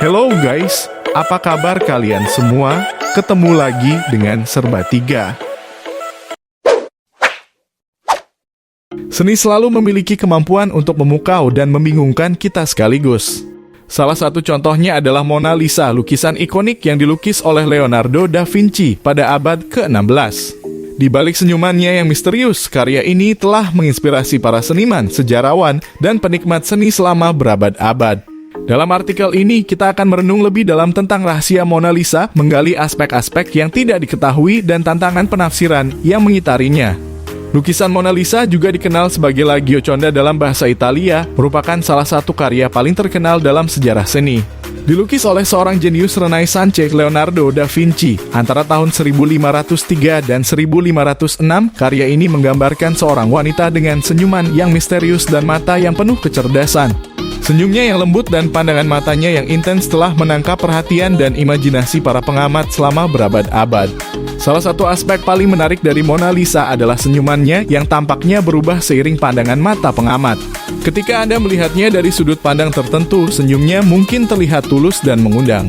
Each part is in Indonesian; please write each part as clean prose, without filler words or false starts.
Hello guys, apa kabar kalian semua? Ketemu lagi dengan Serba 3. Seni selalu memiliki kemampuan untuk memukau dan membingungkan kita sekaligus. Salah satu contohnya adalah Mona Lisa, lukisan ikonik yang dilukis oleh Leonardo da Vinci pada abad ke-16. Di balik senyumannya yang misterius, karya ini telah menginspirasi para seniman, sejarawan, dan penikmat seni selama berabad-abad. Dalam artikel ini, kita akan merenung lebih dalam tentang rahasia Mona Lisa, menggali aspek-aspek yang tidak diketahui dan tantangan penafsiran yang mengitarinya. Lukisan Mona Lisa juga dikenal sebagai La Gioconda dalam bahasa Italia, merupakan salah satu karya paling terkenal dalam sejarah seni. Dilukis oleh seorang jenius Renaissance, Leonardo da Vinci, antara tahun 1503 dan 1506, karya ini menggambarkan seorang wanita dengan senyuman yang misterius dan mata yang penuh kecerdasan. Senyumnya yang lembut dan pandangan matanya yang intens telah menangkap perhatian dan imajinasi para pengamat selama berabad-abad. Salah satu aspek paling menarik dari Mona Lisa adalah senyumannya yang tampaknya berubah seiring pandangan mata pengamat. Ketika Anda melihatnya dari sudut pandang tertentu, senyumnya mungkin terlihat tulus dan mengundang.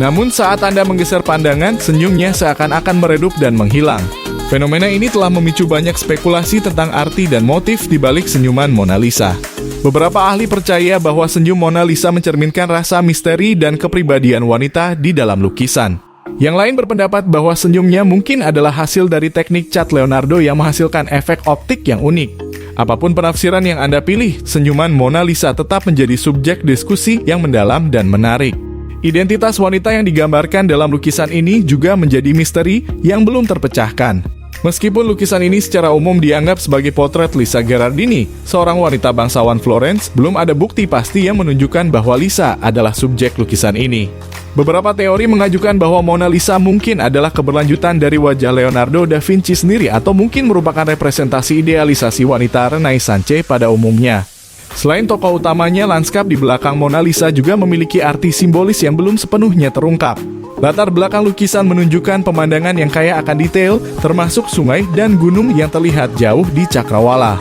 Namun saat Anda menggeser pandangan, senyumnya seakan-akan meredup dan menghilang. Fenomena ini telah memicu banyak spekulasi tentang arti dan motif di balik senyuman Mona Lisa. Beberapa ahli percaya bahwa senyum Mona Lisa mencerminkan rasa misteri dan kepribadian wanita di dalam lukisan. Yang lain berpendapat bahwa senyumnya mungkin adalah hasil dari teknik cat Leonardo yang menghasilkan efek optik yang unik. Apapun penafsiran yang Anda pilih, senyuman Mona Lisa tetap menjadi subjek diskusi yang mendalam dan menarik. Identitas wanita yang digambarkan dalam lukisan ini juga menjadi misteri yang belum terpecahkan. Meskipun lukisan ini secara umum dianggap sebagai potret Lisa Gherardini, seorang wanita bangsawan Florence, belum ada bukti pasti yang menunjukkan bahwa Lisa adalah subjek lukisan ini. Beberapa teori mengajukan bahwa Mona Lisa mungkin adalah keberlanjutan dari wajah Leonardo da Vinci sendiri atau mungkin merupakan representasi idealisasi wanita Renaissance pada umumnya. Selain tokoh utamanya, lanskap di belakang Mona Lisa juga memiliki arti simbolis yang belum sepenuhnya terungkap. Latar belakang lukisan menunjukkan pemandangan yang kaya akan detail, termasuk sungai dan gunung yang terlihat jauh di cakrawala.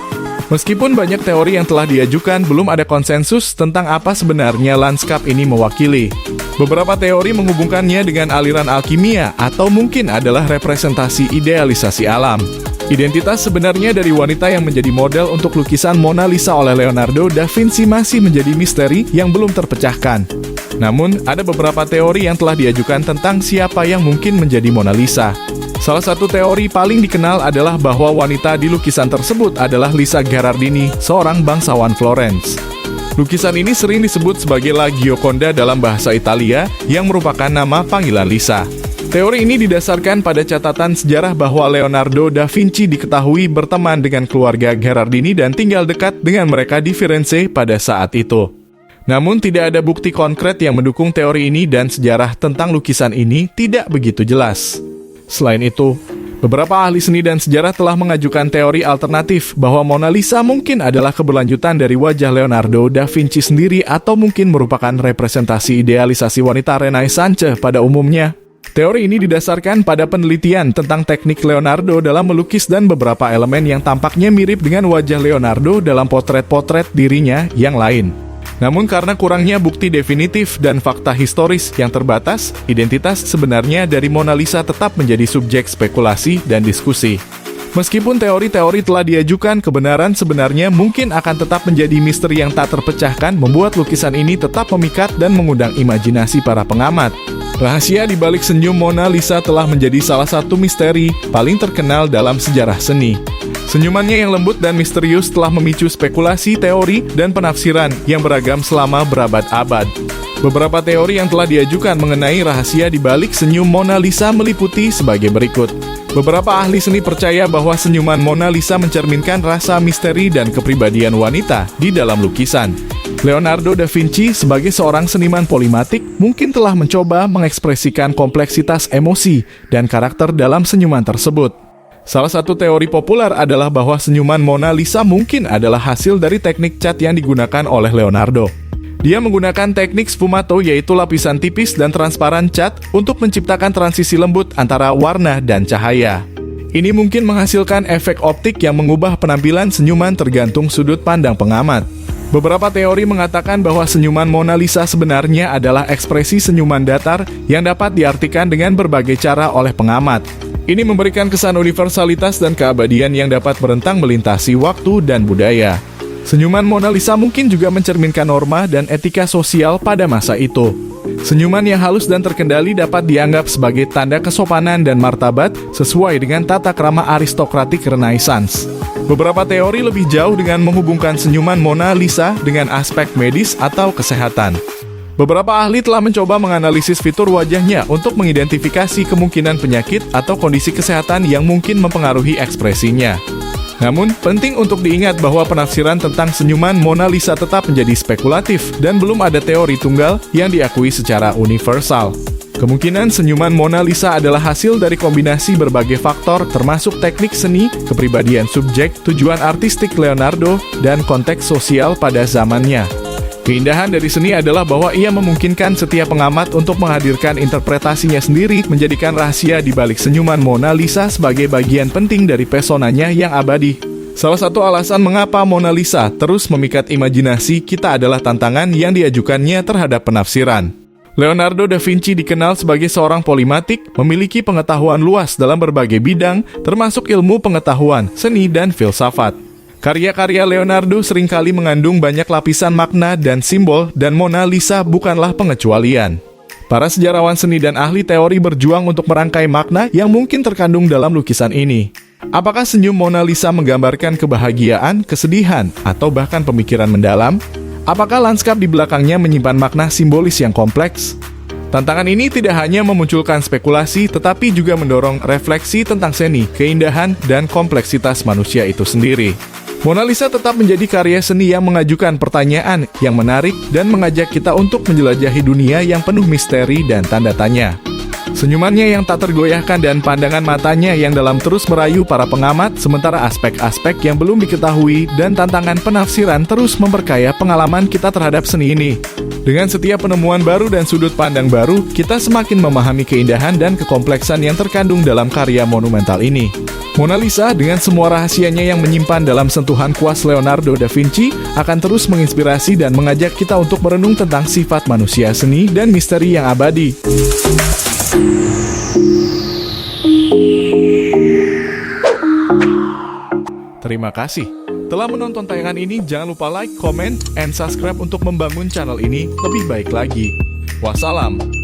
Meskipun banyak teori yang telah diajukan, belum ada konsensus tentang apa sebenarnya lanskap ini mewakili. Beberapa teori menghubungkannya dengan aliran alkimia atau mungkin adalah representasi idealisasi alam. Identitas sebenarnya dari wanita yang menjadi model untuk lukisan Mona Lisa oleh Leonardo da Vinci masih menjadi misteri yang belum terpecahkan. Namun, ada beberapa teori yang telah diajukan tentang siapa yang mungkin menjadi Mona Lisa. Salah satu teori paling dikenal adalah bahwa wanita di lukisan tersebut adalah Lisa Gherardini, seorang bangsawan Florence. Lukisan ini sering disebut sebagai La Gioconda dalam bahasa Italia, yang merupakan nama panggilan Lisa. Teori ini didasarkan pada catatan sejarah bahwa Leonardo da Vinci diketahui berteman dengan keluarga Gherardini dan tinggal dekat dengan mereka di Firenze pada saat itu. Namun tidak ada bukti konkret yang mendukung teori ini dan sejarah tentang lukisan ini tidak begitu jelas. Selain itu, beberapa ahli seni dan sejarah telah mengajukan teori alternatif bahwa Mona Lisa mungkin adalah keberlanjutan dari wajah Leonardo da Vinci sendiri atau mungkin merupakan representasi idealisasi wanita Renaissance pada umumnya. Teori ini didasarkan pada penelitian tentang teknik Leonardo dalam melukis dan beberapa elemen yang tampaknya mirip dengan wajah Leonardo dalam potret-potret dirinya yang lain. Namun karena kurangnya bukti definitif dan fakta historis yang terbatas, identitas sebenarnya dari Mona Lisa tetap menjadi subjek spekulasi dan diskusi. Meskipun teori-teori telah diajukan, kebenaran sebenarnya mungkin akan tetap menjadi misteri yang tak terpecahkan, membuat lukisan ini tetap memikat dan mengundang imajinasi para pengamat. Rahasia di balik senyum Mona Lisa telah menjadi salah satu misteri paling terkenal dalam sejarah seni. Senyumannya yang lembut dan misterius telah memicu spekulasi, teori, dan penafsiran yang beragam selama berabad-abad. Beberapa teori yang telah diajukan mengenai rahasia di balik senyum Mona Lisa meliputi sebagai berikut. Beberapa ahli seni percaya bahwa senyuman Mona Lisa mencerminkan rasa misteri dan kepribadian wanita di dalam lukisan. Leonardo da Vinci sebagai seorang seniman polimatik mungkin telah mencoba mengekspresikan kompleksitas emosi dan karakter dalam senyuman tersebut. Salah satu teori populer adalah bahwa senyuman Mona Lisa mungkin adalah hasil dari teknik cat yang digunakan oleh Leonardo. Dia menggunakan teknik sfumato, yaitu lapisan tipis dan transparan cat untuk menciptakan transisi lembut antara warna dan cahaya. Ini mungkin menghasilkan efek optik yang mengubah penampilan senyuman tergantung sudut pandang pengamat. Beberapa teori mengatakan bahwa senyuman Mona Lisa sebenarnya adalah ekspresi senyuman datar yang dapat diartikan dengan berbagai cara oleh pengamat. Ini memberikan kesan universalitas dan keabadian yang dapat berentang melintasi waktu dan budaya. Senyuman Mona Lisa mungkin juga mencerminkan norma dan etika sosial pada masa itu. Senyuman yang halus dan terkendali dapat dianggap sebagai tanda kesopanan dan martabat sesuai dengan tata krama aristokratik Renaissance. Beberapa teori lebih jauh dengan menghubungkan senyuman Mona Lisa dengan aspek medis atau kesehatan. Beberapa ahli telah mencoba menganalisis fitur wajahnya untuk mengidentifikasi kemungkinan penyakit atau kondisi kesehatan yang mungkin mempengaruhi ekspresinya. Namun, penting untuk diingat bahwa penafsiran tentang senyuman Mona Lisa tetap menjadi spekulatif dan belum ada teori tunggal yang diakui secara universal. Kemungkinan senyuman Mona Lisa adalah hasil dari kombinasi berbagai faktor termasuk teknik seni, kepribadian subjek, tujuan artistik Leonardo, dan konteks sosial pada zamannya. Keindahan dari seni adalah bahwa ia memungkinkan setiap pengamat untuk menghadirkan interpretasinya sendiri, menjadikan rahasia di balik senyuman Mona Lisa sebagai bagian penting dari pesonanya yang abadi. Salah satu alasan mengapa Mona Lisa terus memikat imajinasi kita adalah tantangan yang diajukannya terhadap penafsiran. Leonardo da Vinci dikenal sebagai seorang polimatik, memiliki pengetahuan luas dalam berbagai bidang, termasuk ilmu pengetahuan, seni, dan filsafat. Karya-karya Leonardo seringkali mengandung banyak lapisan makna dan simbol, dan Mona Lisa bukanlah pengecualian. Para sejarawan seni dan ahli teori berjuang untuk merangkai makna yang mungkin terkandung dalam lukisan ini. Apakah senyum Mona Lisa menggambarkan kebahagiaan, kesedihan, atau bahkan pemikiran mendalam? Apakah lanskap di belakangnya menyimpan makna simbolis yang kompleks? Tantangan ini tidak hanya memunculkan spekulasi, tetapi juga mendorong refleksi tentang seni, keindahan, dan kompleksitas manusia itu sendiri. Mona Lisa tetap menjadi karya seni yang mengajukan pertanyaan yang menarik dan mengajak kita untuk menjelajahi dunia yang penuh misteri dan tanda tanya. Senyumannya yang tak tergoyahkan dan pandangan matanya yang dalam terus merayu para pengamat, sementara aspek-aspek yang belum diketahui dan tantangan penafsiran terus memperkaya pengalaman kita terhadap seni ini. Dengan setiap penemuan baru dan sudut pandang baru, kita semakin memahami keindahan dan kekompleksan yang terkandung dalam karya monumental ini. Mona Lisa dengan semua rahasianya yang menyimpan dalam sentuhan kuas Leonardo da Vinci akan terus menginspirasi dan mengajak kita untuk merenung tentang sifat manusia seni dan misteri yang abadi. Terima kasih telah menonton tayangan ini. Jangan lupa like, comment, and subscribe untuk membangun channel ini lebih baik lagi. Wassalam.